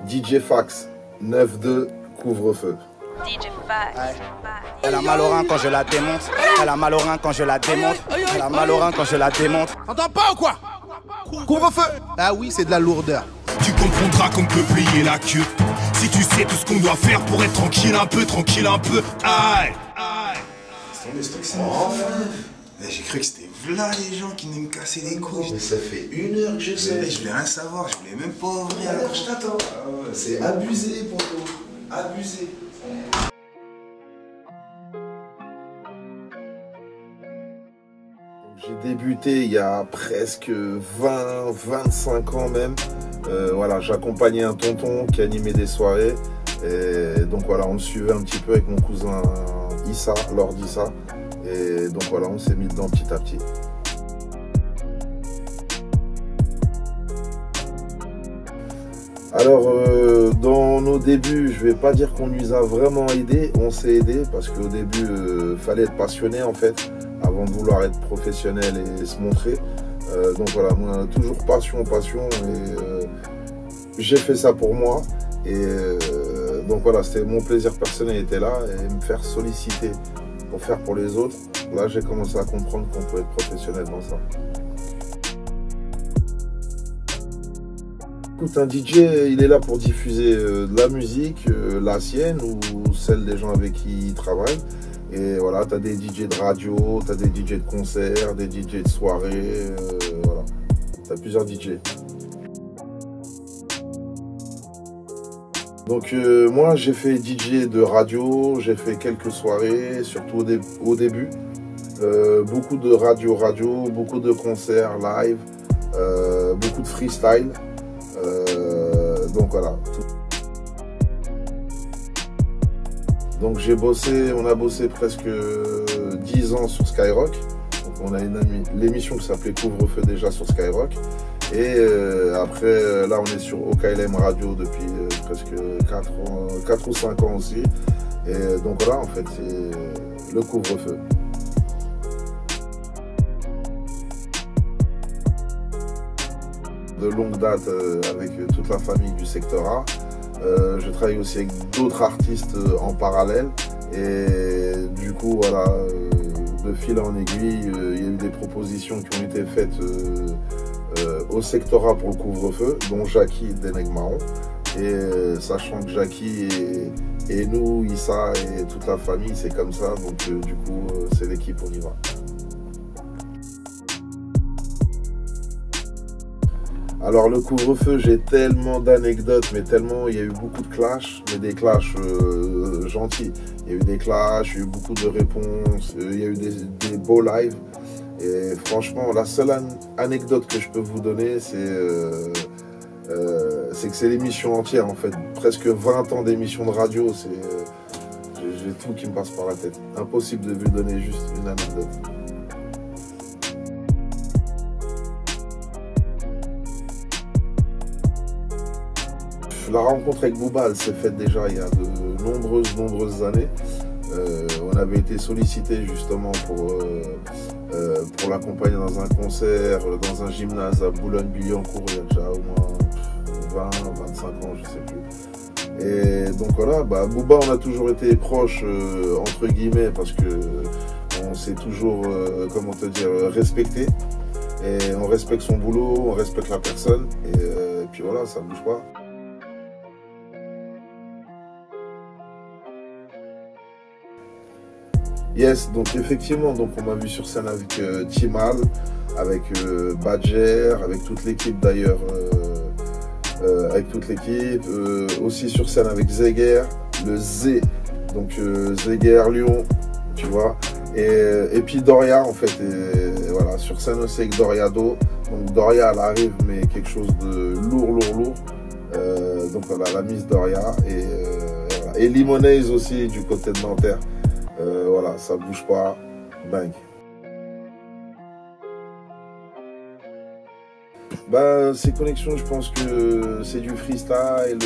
DJ Fax, 9-2, couvre-feu. DJ Fax. Elle a mal au rein quand je la démonte. Elle a mal au rein quand je la démonte. Elle a mal au rein quand je la démonte. T'entends pas ou quoi? Couvre-feu. Ah oui, c'est de la lourdeur. Tu comprendras qu'on peut plier la queue. Si tu sais tout ce qu'on doit faire pour être tranquille un peu, aïe, aïe. J'ai cru que c'était v'là les gens qui venaient me casser les couilles. Mais ça fait 1 heure que je sais. Je voulais rien savoir, je voulais même pas ouvrir. Alors je t'attends. C'est abusé pour toi. Abusé. J'ai débuté il y a presque 20-25 ans même. Voilà, j'accompagnais un tonton qui animait des soirées. Et donc voilà, on le suivait un petit peu avec mon cousin Issa, Lord Issa. Et donc voilà, on s'est mis dedans petit à petit. Alors, dans nos débuts, je vais pas dire qu'on nous a vraiment aidés. On s'est aidés parce qu'au début, fallait être passionné en fait, avant de vouloir être professionnel et se montrer. Donc voilà, moi, toujours passion. Et j'ai fait ça pour moi. Et donc voilà, c'était mon plaisir personnel était là et me faire solliciter pour faire pour les autres. Là, j'ai commencé à comprendre qu'on pouvait être professionnel dans ça. Écoute, un DJ, il est là pour diffuser de la musique, la sienne ou celle des gens avec qui il travaille. Et voilà, tu as des DJ de radio, tu as des DJ de concert, des DJ de soirée, voilà. Tu as plusieurs DJ. Donc moi, j'ai fait DJ de radio, j'ai fait quelques soirées, surtout au début. Beaucoup de radio, beaucoup de concerts live, beaucoup de freestyle. Donc voilà. Donc on a bossé presque 10 ans sur Skyrock. Donc on a l'émission qui s'appelait Couvre-feu déjà sur Skyrock. Et après, là on est sur OKLM Radio depuis presque 4 ou 5 ans aussi. Et donc voilà, en fait, c'est le couvre-feu. De longue date avec toute la famille du secteur A. Je travaille aussi avec d'autres artistes en parallèle et du coup voilà, de fil en aiguille, il y a eu des propositions qui ont été faites au secteur A pour le couvre-feu, dont Jackie d'Eneg Marron. Et sachant que Jackie et nous, Issa et toute la famille, c'est comme ça, donc du coup c'est l'équipe, on y va. Alors le couvre-feu, j'ai tellement d'anecdotes, mais tellement, il y a eu beaucoup de clashs, mais des clashs gentils. Il y a eu des clashs, il y a eu beaucoup de réponses, il y a eu des beaux lives. Et franchement, la seule anecdote que je peux vous donner, c'est que c'est l'émission entière en fait. Presque 20 ans d'émission de radio, j'ai tout qui me passe par la tête. Impossible de vous donner juste une anecdote. La rencontre avec Booba, elle s'est faite déjà il y a de nombreuses années. On avait été sollicité justement pour l'accompagner dans un concert, dans un gymnase à Boulogne-Billancourt, il y a déjà au moins 20-25 ans, je sais plus. Et donc voilà, Booba, on a toujours été proches, entre guillemets, parce que on s'est toujours, comment te dire, respecté. Et on respecte son boulot, on respecte la personne, et puis voilà, ça bouge pas. Yes, donc effectivement, donc on m'a vu sur scène avec Timal, avec Badger, avec toute l'équipe d'ailleurs, aussi sur scène avec Zeger, le Z, donc Zeger Lyon, tu vois, et puis Doria en fait, et voilà, sur scène aussi avec Doriado, donc Doria elle arrive mais quelque chose de lourd, donc voilà, la Miss Doria, et Limonade aussi du côté de Nanterre. Voilà, ça bouge pas, bang. Ces connexions, je pense que c'est du freestyle.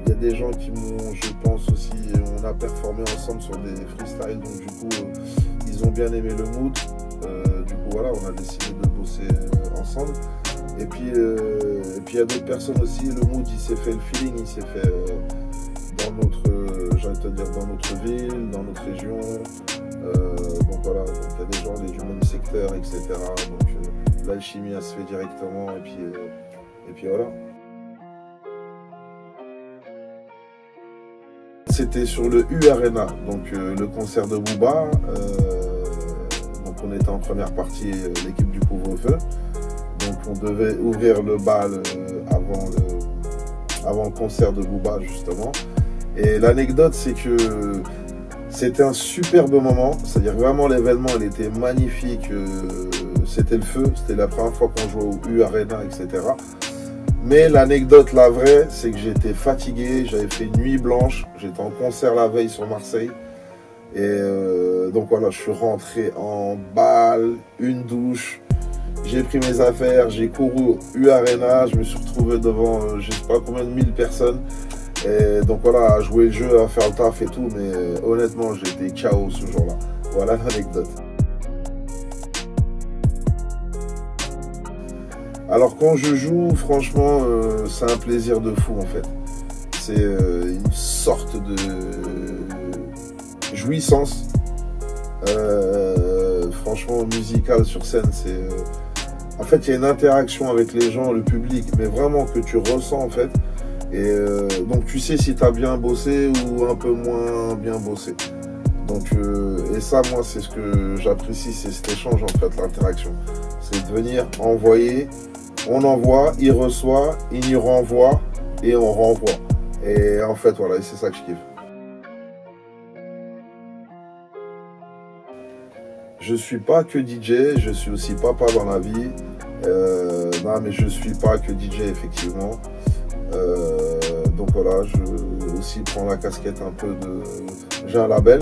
Il y a des gens qui m'ont, je pense aussi, on a performé ensemble sur des freestyles, donc du coup, ils ont bien aimé le mood. Du coup, voilà, on a décidé de bosser ensemble. Et puis puis il y a d'autres personnes aussi, le mood il s'est fait, le feeling il s'est fait dans notre, j'ai envie de te dire, dans notre ville, dans notre région. Donc voilà, donc il y a des gens du même secteur, etc. Donc l'alchimie elle se fait directement et puis voilà. C'était sur le U Arena, donc le concert de Booba. Donc on était en première partie, l'équipe du couvre-feu. Donc on devait ouvrir le bal avant le concert de Booba justement. Et l'anecdote c'est que c'était un superbe moment, c'est-à-dire vraiment l'événement il était magnifique, c'était le feu, c'était la première fois qu'on jouait au U Arena, etc. Mais l'anecdote, la vraie, c'est que j'étais fatigué, j'avais fait une nuit blanche, j'étais en concert la veille sur Marseille. Et donc voilà, je suis rentré en balle, une douche, j'ai pris mes affaires, j'ai couru au U Arena, je me suis retrouvé devant je sais pas combien de 1000 personnes. Et donc voilà, à jouer le jeu, à faire le taf et tout, mais honnêtement, j'étais KO ce jour-là. Voilà l'anecdote. Alors quand je joue, franchement, c'est un plaisir de fou en fait. C'est une sorte de jouissance. Franchement, musical sur scène, c'est... En fait, il y a une interaction avec les gens, le public, mais vraiment que tu ressens en fait. Et donc tu sais si tu as bien bossé ou un peu moins bien bossé. Donc, et ça, moi, c'est ce que j'apprécie, c'est cet échange en fait, l'interaction. C'est de venir envoyer... On envoie, il reçoit, il y renvoie et on renvoie. Et en fait, voilà, c'est ça que je kiffe. Je suis pas que DJ, je suis aussi papa dans la vie. Non, mais je suis pas que DJ, effectivement. Donc voilà, je aussi prends la casquette un peu de... J'ai un label.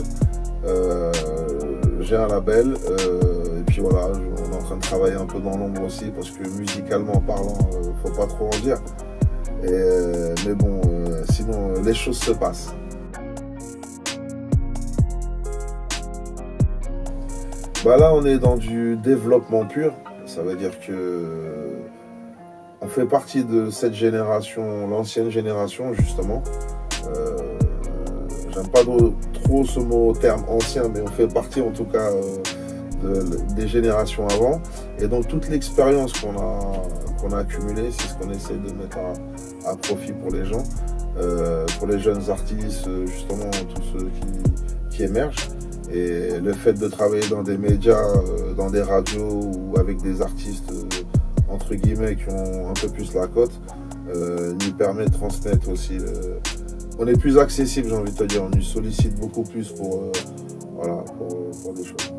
Et puis voilà, on est en train de travailler un peu dans l'ombre aussi parce que musicalement parlant, faut pas trop en dire. Mais bon, sinon les choses se passent. Bah là, on est dans du développement pur. Ça veut dire que on fait partie de cette génération, l'ancienne génération justement. J'aime pas trop ce mot terme ancien, mais on fait partie en tout cas des générations avant. Et donc toute l'expérience qu'on a accumulée, c'est ce qu'on essaie de mettre à profit pour les gens, pour les jeunes artistes, justement tous ceux qui émergent. Et le fait de travailler dans des médias, dans des radios ou avec des artistes entre guillemets qui ont un peu plus la cote, nous permet de transmettre aussi. On est plus accessible, j'ai envie de te dire. On nous sollicite beaucoup plus pour des choses.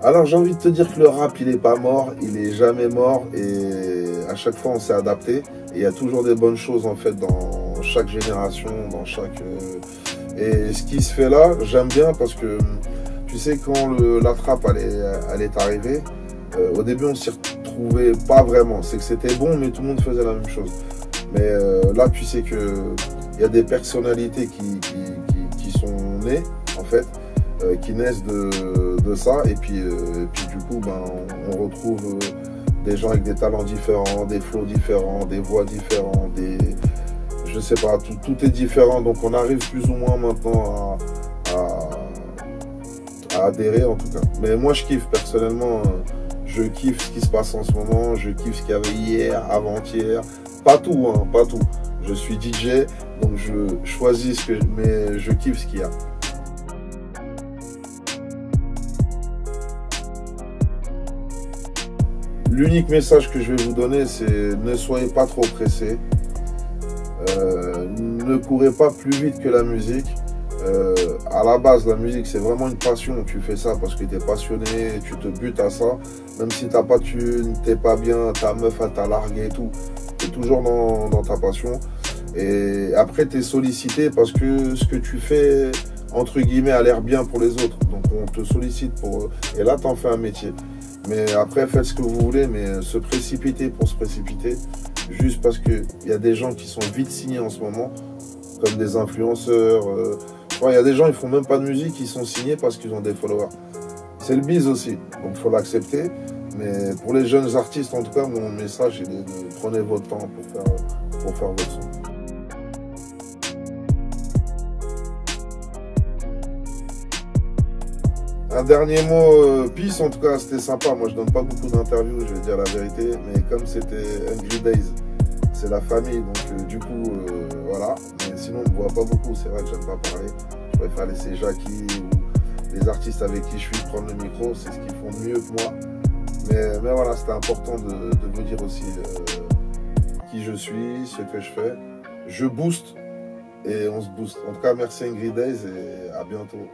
Alors j'ai envie de te dire que le rap il est pas mort, il est jamais mort et à chaque fois on s'est adapté. Et il y a toujours des bonnes choses en fait dans chaque génération, dans chaque... Et ce qui se fait là, j'aime bien parce que tu sais quand la trappe elle est arrivée, au début on s'y retrouvait pas vraiment. C'est que c'était bon mais tout le monde faisait la même chose. Mais là tu sais que il y a des personnalités qui sont nées en fait, qui naissent de ça et puis du coup ben, on retrouve des gens avec des talents différents, des flows différents, des voix différentes, je sais pas, tout est différent, donc on arrive plus ou moins maintenant à adhérer en tout cas. Mais moi je kiffe personnellement, je kiffe ce qui se passe en ce moment, je kiffe ce qu'il y avait hier, avant-hier, pas tout, hein, pas tout. Je suis DJ, donc je choisis mais je kiffe ce qu'il y a. L'unique message que je vais vous donner, c'est ne soyez pas trop pressés. Ne courez pas plus vite que la musique. À la base, la musique, c'est vraiment une passion. Tu fais ça parce que tu es passionné, tu te butes à ça. Même si tu n'as pas de thune, tu n'es pas bien, ta meuf, elle t'a largué et tout. Tu es toujours dans ta passion. Et après, tu es sollicité parce que ce que tu fais, entre guillemets, a l'air bien pour les autres. Donc, on te sollicite pour... Et là, tu en fais un métier. Mais après, faites ce que vous voulez, mais se précipiter pour se précipiter, juste parce qu'il y a des gens qui sont vite signés en ce moment, comme des influenceurs. Il y a des gens, ils font même pas de musique, ils sont signés parce qu'ils ont des followers. C'est le biz aussi, donc il faut l'accepter. Mais pour les jeunes artistes, en tout cas, mon message il est de prenez votre temps pour faire votre son. Un dernier mot, peace, en tout cas c'était sympa. Moi je donne pas beaucoup d'interviews, je vais dire la vérité, mais comme c'était Hungry Days, c'est la famille, donc du coup voilà. Mais sinon on me voit pas beaucoup, c'est vrai que j'aime pas parler. Je préfère laisser Jackie ou les artistes avec qui je suis prendre le micro, c'est ce qu'ils font mieux que moi. Mais voilà, c'était important de vous dire aussi qui je suis, ce que je fais. Je booste et on se booste. En tout cas merci Hungry Days et à bientôt.